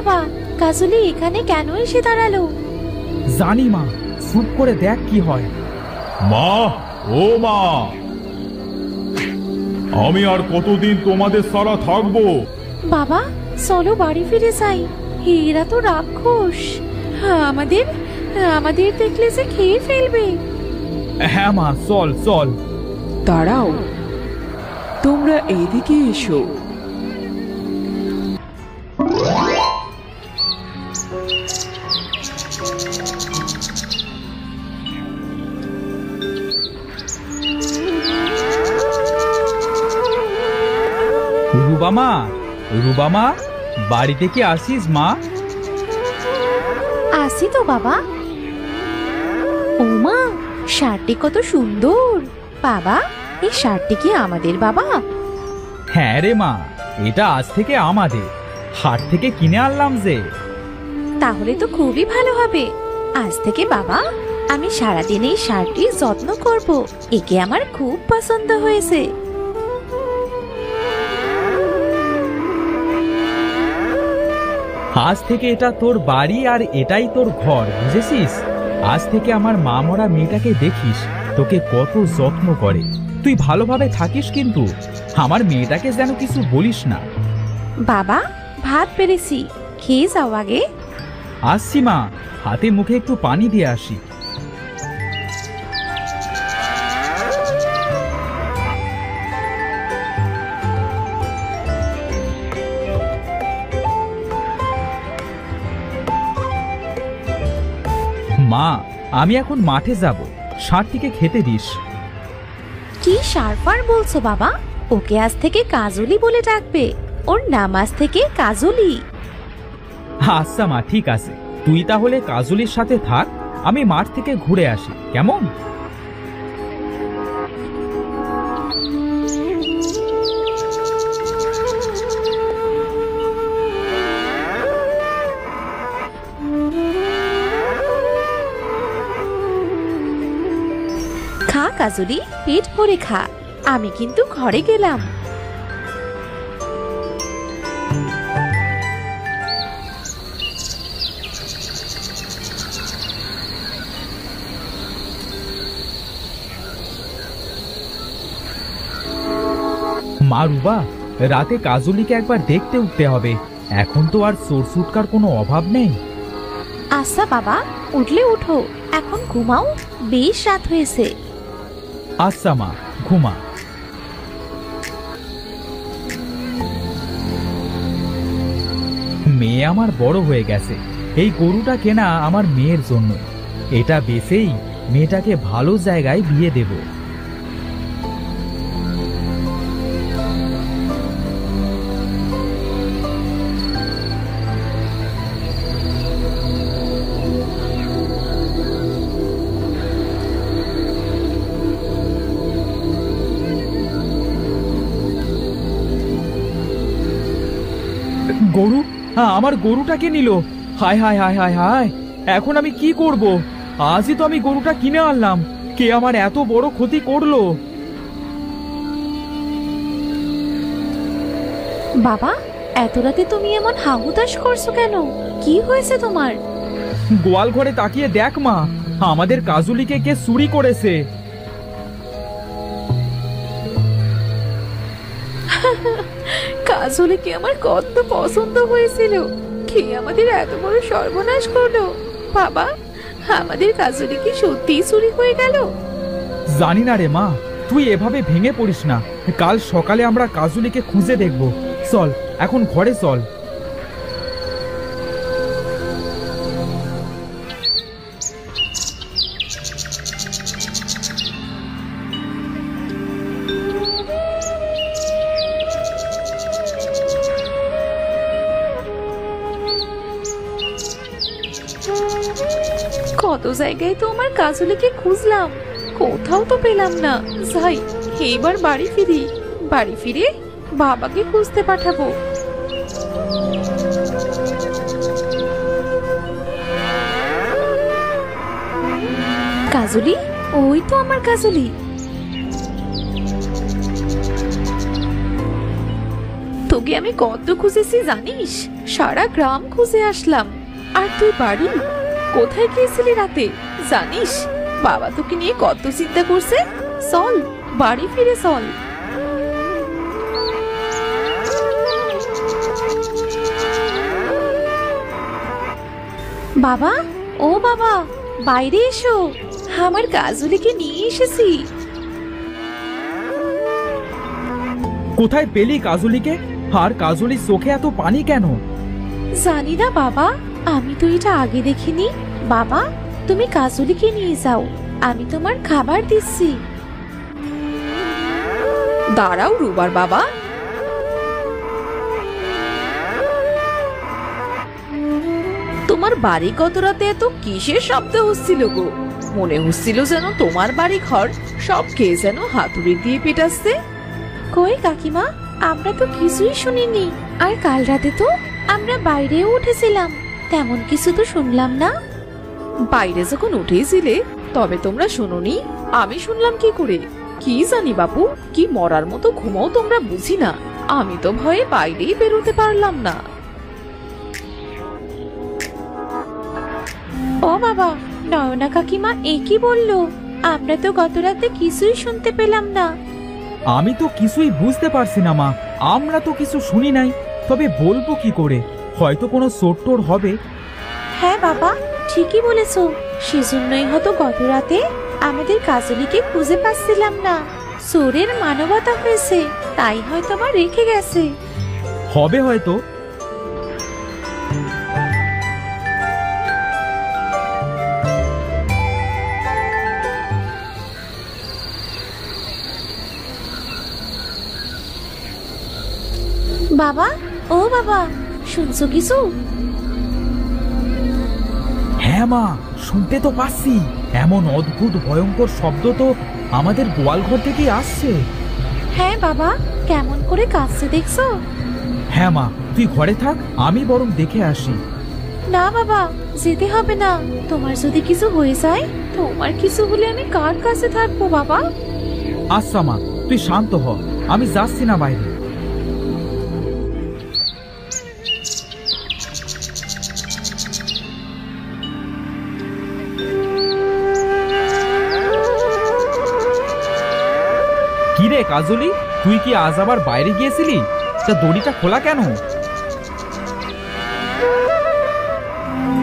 বাবা, কাজলি এখানে কেন এসে দাঁড়ালো? জানি মা, চুপ করে দেখ কি হয়। মা, ও মা, আমি আর কতদিন তোমাদের ছাড়া থাকবো? বাবা চলো বাড়ি ফিরে যাই, এরা তো রাক্ষস, আমাদের আমাদের দেখলে যে খেয়ে ফেলবে। হ্যাঁ মা, চল চল। দাঁড়াও, তোমরা এদিকে এসো। রুবামা, রুবামা, বাড়িতে কি আসিস মা? আসি তো বাবা। ও মা, শার্টটি কত সুন্দর। বাবা, এই শার্টটি কি আমাদের বাবা? হ্যাঁ রে মা, এটা আজ থেকে আমাদের, হাট থেকে কিনে আনলাম যে। তাহলে তো খুবই ভালো হবে। আজ থেকে বাবা আমি সারাদিন এই শার্টটির যত্ন করব, একে আমার খুব পছন্দ হয়েছে। আজ থেকে এটা তোর বাড়ি আর এটাই তোর ঘর, বুঝেছিস? আজ থেকে আমার মা মরা মেয়েটাকে দেখিস, তোকে কত যত্ন করে। তুই ভালোভাবে থাকিস কিন্তু, আমার মেয়েটাকে যেন কিছু বলিস না। বাবা, ভাত পেরেছি, খেয়ে যাও আগে। আসছি মা, হাতে মুখে একটু পানি দিয়ে আসি। মা, আমি এখন মাঠে যাব, ষাঁড়টিকে খেতে দিস। কি সারফার বলছো বাবা? ওকে আজ থেকে কাজলি বলে ডাকবে, ওর নাম আজ থেকে কাজলি। আচ্ছা মা, ঠিক আছে, তুই তাহলে কাজলির সাথে থাক, আমি মাঠ থেকে ঘুরে আসি, কেমন? খা কাজলি, পেট ভরে খা, আমি কিন্তু ঘরে গেলাম। মা রুবা, রাতে কাজলিকে একবার দেখতে উঠতে হবে, এখন তো আর চোর সুটকার কোনো অভাব নেই। আচ্ছা বাবা, উঠলে উঠো, এখন ঘুমাও, বেশ রাত হয়েছে। আচ্ছা মা, ঘুমা। মেয়ে আমার বড় হয়ে গেছে, এই গরুটা কেনা আমার মেয়ের জন্য, এটা বেচেই মেয়েটাকে ভালো জায়গায় বিয়ে দেব। গরু, আমার গরুটাকে নিল। হায় হায় হায় হায় হায়, এখন আমি কি করব? আজই তো আমি গরুটা কিনে আনলাম, কে আমার এত বড় ক্ষতি করলো? বাবা, এত রাতে তুমি এমন হাহুতাশ করছো কেন? কি হয়েছে তোমার? গোয়াল ঘরে তাকিয়ে দেখ মা, আমাদের কাজুলিকে কে চুরি করেছে। কাজলিকে আমার কত পছন্দ হয়েছিল, কে আমাদের এত বড় সর্বনাশ করলো? বাবা, আমাদের কাজলি কি সত্যিই চুরি হয়ে গেল? জানি না রে মা, তুই এভাবে ভেঙে পড়িস না, কাল সকালে আমরা কাজুলিকে খুঁজে দেখব। চল এখন ঘরে চল। কত জায়গায় তো আমার কাজলিকে খুঁজলাম, কোথাও তো পেলাম না। যাই, এবার বাড়ি ফিরি, বাড়ি ফিরে বাবাকে খুঁজতে পাঠাবো। কাজলি, ওই তো আমার কাজলি। তোকে আমি কত খুঁজেছি জানিস? সারা গ্রাম খুঁজে আসলাম। আর তুই বাড়ি কোথায় গিয়েছিলি রাতে জানিস? বাবা তোকে নিয়ে কত চিন্তা করছে। চল বাড়ি ফিরে চল। বাবা, ও বাবা, বাইরে এসো, আমার কাজুলিকে নিয়ে এসেছি। কোথায় পেলি কাজলিকে? আর কাজলির চোখে এত পানি কেন? জানি না বাবা, আমি তো এটা আগে দেখিনি। বাবা, তুমি কাজুলিকে নিয়ে যাও, আমি তোমার খাবার দিচ্ছি। দাঁড়াও রুবার বাবা, তোমার বাড়ি গত রাতে এত কিসের শব্দ হচ্ছিল গো? মনে হচ্ছিল যেন তোমার বাড়ি ঘর সব খেয়ে যেন হাতুড়ি দিয়ে পেটাচ্ছে। কই কাকিমা, আমরা তো কিছুই শুনিনি। আর কাল রাতে তো আমরা বাইরেও উঠেছিলাম, তেমন কিছু তো শুনলাম না। বাইরে যখন উঠেছিলে তবে তোমরা শুনোনি? আমি শুনলাম কি করে? কি জানি বাপু, কি মরার মতো ঘুমাও তোমরা বুঝি না। আমি তো ভয়ে বাইরেই বেরোতে পারলাম না। ও বাবা, নয়না কাকিমা এ কি বললো? আমরা তো গত রাতে কিছুই শুনতে পেলাম না। আমি তো কিছুই বুঝতে পারছি না মা, আমরা তো কিছু শুনি নাই। তবে বলবো কি করে? হয়তো কোনো চোট্টোর হবে। হ্যাঁ বাবা, ঠিকই বলেছো। সেজন্যই হয়তো গত রাতে আমাদের কাজলিকে খুঁজে পাচ্ছিলাম না। চোরের মানবতা হয়েছে, তাই হয়তো আমার রেখে গেছে। হবে হয়তো। বাবা, ও বাবা, শুনছো কিছু? হ্যাঁ মা, শুনতে তো পাচ্ছি। এমন অদ্ভুত ভয়ঙ্কর শব্দ তো আমাদের গোয়ালঘর থেকেই আসছে। হ্যাঁ বাবা, কেমন করে কাঁদছে দেখছো? হ্যাঁ মা, তুই ঘরে থাক, আমি বরং দেখে আসি। না বাবা, যেতে হবে না। তোমার যদি কিছু হয়ে যায়, তোমার কিছু হলে আমি কার কাছে থাকবো বাবা? আচ্ছা মা, তুই শান্ত হ, আমি যাচ্ছি না বাইরে। কিরে কাজলি, তুই কি আজ আবার বাইরে গিয়েছিলি? তা দড়িটা খোলা কেন?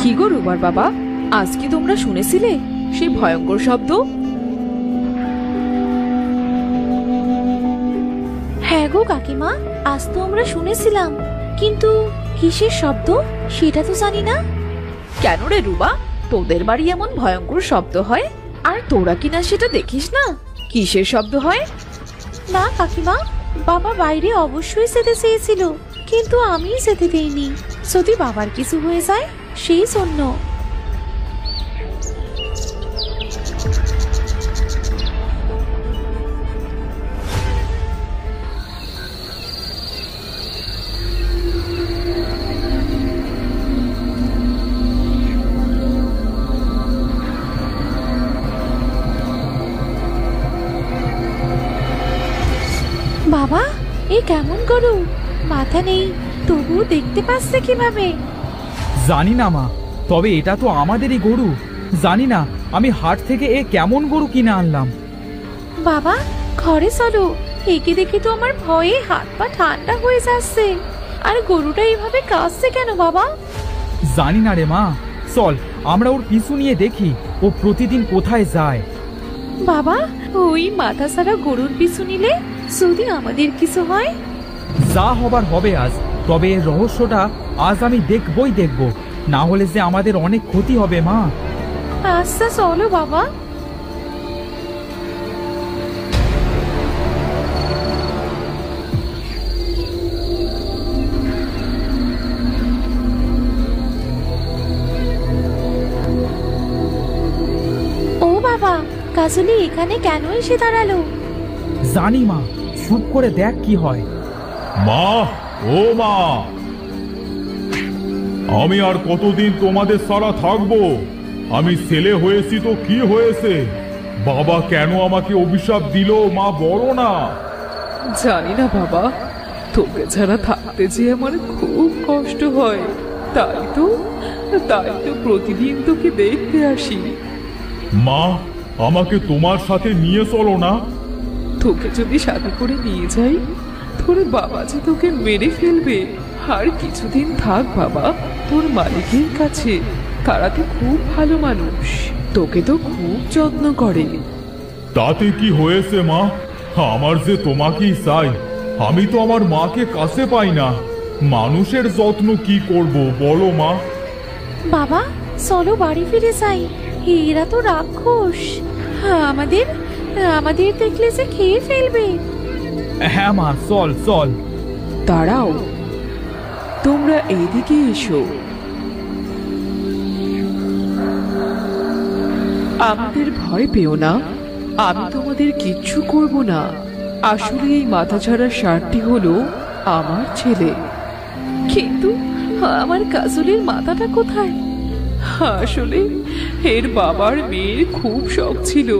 কি গো রুবার বাবা, আজ কি তোমরা শুনেছিলে সেই ভয়ঙ্কর শব্দ? হ্যাঁ গো কাকিমা, আজ তো আমরা শুনেছিলাম, কিন্তু কিসের শব্দ সেটা তো জানি না। কেন রে রুবা, তোদের বাড়ি এমন ভয়ঙ্কর শব্দ হয় আর তোরা কিনা সেটা দেখিস না? কিসের শব্দ হয়? না কাকিমা, বাবা বাইরে অবশ্যই যেতে চেয়েছিল, কিন্তু আমি যেতে দেইনি। যদি বাবার কিছু হয়ে যায় সেই জন্য। বাবা, এ কেমন গরু? মাথা নেই, তবুও দেখতে পাচ্ছে কিভাবে? জানি না মা, তবে এটা তো আমাদেরই গরু। জানি না আমি হাট থেকে এ কেমন গরু কিনে আনলাম। বাবা, ঘরে চলো, একে দেখে তো আমার ভয়ে হাত পা ঠান্ডা হয়ে যাচ্ছে। আর গরুটা এইভাবে কাঁদছে কেন বাবা? জানি না রে মা, চল আমরা ওর পিছু নিয়ে দেখি ও প্রতিদিন কোথায় যায়। বাবা, ওই মাথা সারা গরুর পিছু নিলে যদি আমাদের কিছু হয়? যা হবার হবে আজ, তবে এর রহস্যটা আজ আমি দেখবই দেখব, না হলে যে আমাদের অনেক ক্ষতি হবে মা। আচ্ছা চলো বাবা। ও বাবা, কাজলি এখানে কেন এসে দাঁড়ালো? জানি মা, চুপ করে দেখ কি হয়। মা, ও মা, আমি আর কতদিন তোমাদের ছাড়া থাকবো? আমি ছেলে হয়েছি তো কি হয়েছে? বাবা কেন আমাকে অভিশাপ দিল মা বলো না? জানি না বাবা, তোকে ছাড়া থাকতে যে আমার খুব কষ্ট হয়। তাই তো প্রতিদিন তোকে দেখতে আসি। মা, আমাকে তোমার সাথে নিয়ে চলো না। তোকে যদি সাথে করে নিয়ে যাই, তোর বাবা যে তোকে মেরে ফেলবে। আর কিছুদিন থাক বাবা তোর মালিকের কাছে। তারা তো খুব ভালো মানুষ, তোকে তো খুব যত্ন করে। তাতে কি হয়েছে মা? আমার যে তোমাকেই চাই। আমি তো আমার মাকে কাছে পাই না। মানুষের যত্ন কি করব বলো মা? বাবা চলো বাড়ি ফিরে যাই, এরা তো রাক্ষস। আমাদের আমাদের দেখলে যে খেয়ে ফেলবে। হ্যাঁ মা, চল চল। দাঁড়াও, তোমরা এইদিকে এসো। আমাদের ভয় পেও না, আমি তোমাদের কিচ্ছু করব না। আসলে এই মাথাছাড়া ষাঁড়টি হলো আমার ছেলে। কিন্তু আমার কাজলের মাথাটা কোথায়? আসলে এর বাবার মেয়ের খুব শখ ছিল,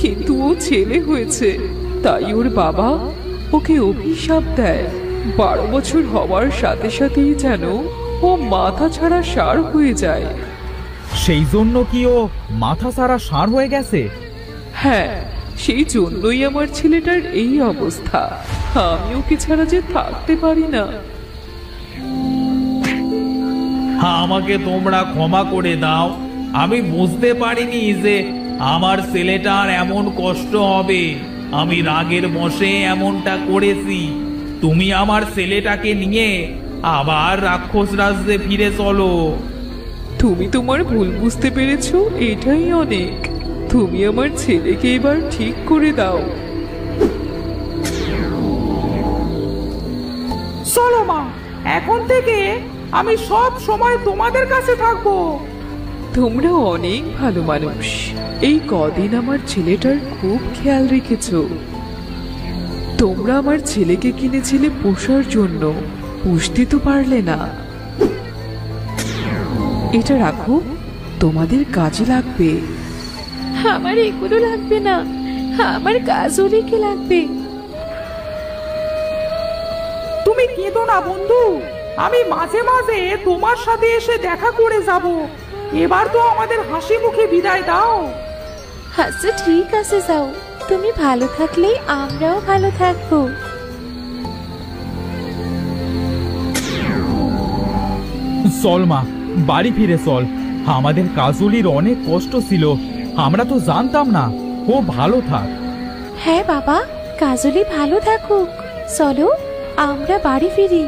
কিন্তু ও ছেলে হয়েছে, তাই ওর বাবা ওকে অভিশাপ দেয়। 12 বছর হওয়ার সাথে সাথেই যেন ও মাথা ছাড়া ষাঁড় হয়ে যায়। সেই জন্য কি ও মাথা সারা ষাঁড় হয়ে গেছে? হ্যাঁ, সেই জন্যই আমার ছেলেটার এই অবস্থা। আমি ওকে ছাড়া যে থাকতে পারি না। আমাকে তোমরা ক্ষমা করে দাও। আমি বুঝতে পারিনি যে আমার ছেলেটার এমন কষ্ট হবে। আমি রাগের বশে এমনটা করেছি। তুমি আমার ছেলেটাকে নিয়ে আবার রাক্ষস রাজ্যে ফিরে চলো। তুমি তোমার ভুল বুঝতে পেরেছো, এটাই অনেক। তুমি আমার ছেলেকে এবার ঠিক করে দাও। চলো মা, এখন থেকে আমি সব সময় তোমাদের কাছে থাকবো। তোমরা অনেক ভালো মানুষ। এই কদিন আমার ছেলেটার খুব খেয়াল রেখেছো। তোমরা আমার ছেলেকে কিনেছিলে পোষার জন্য, পুষতে তো পারলে না। এটা রাখো, তোমাদের কাজে লাগবে। আমার এগুলো লাগবে না, আমার কাজলিকে লাগবে। তুমি কেঁদো না বন্ধু, আমি মাঝে মাঝে তোমার সাথে এসে দেখা করে যাব। এবার তো আমাদের হাসি মুখে বিদায় দাও। আচ্ছা ঠিক আছে, যাও। তুমি ভালো থাকলেই আমরাও ভালো থাকবো। চল মা, বাড়ি ফিরে চল। আমাদের কাজলির অনেক কষ্ট ছিল, আমরা তো জানতাম না। ও ভালো থাক। হ্যাঁ বাবা, কাজলি ভালো থাকুক। চলো আমরা বাড়ি ফিরি।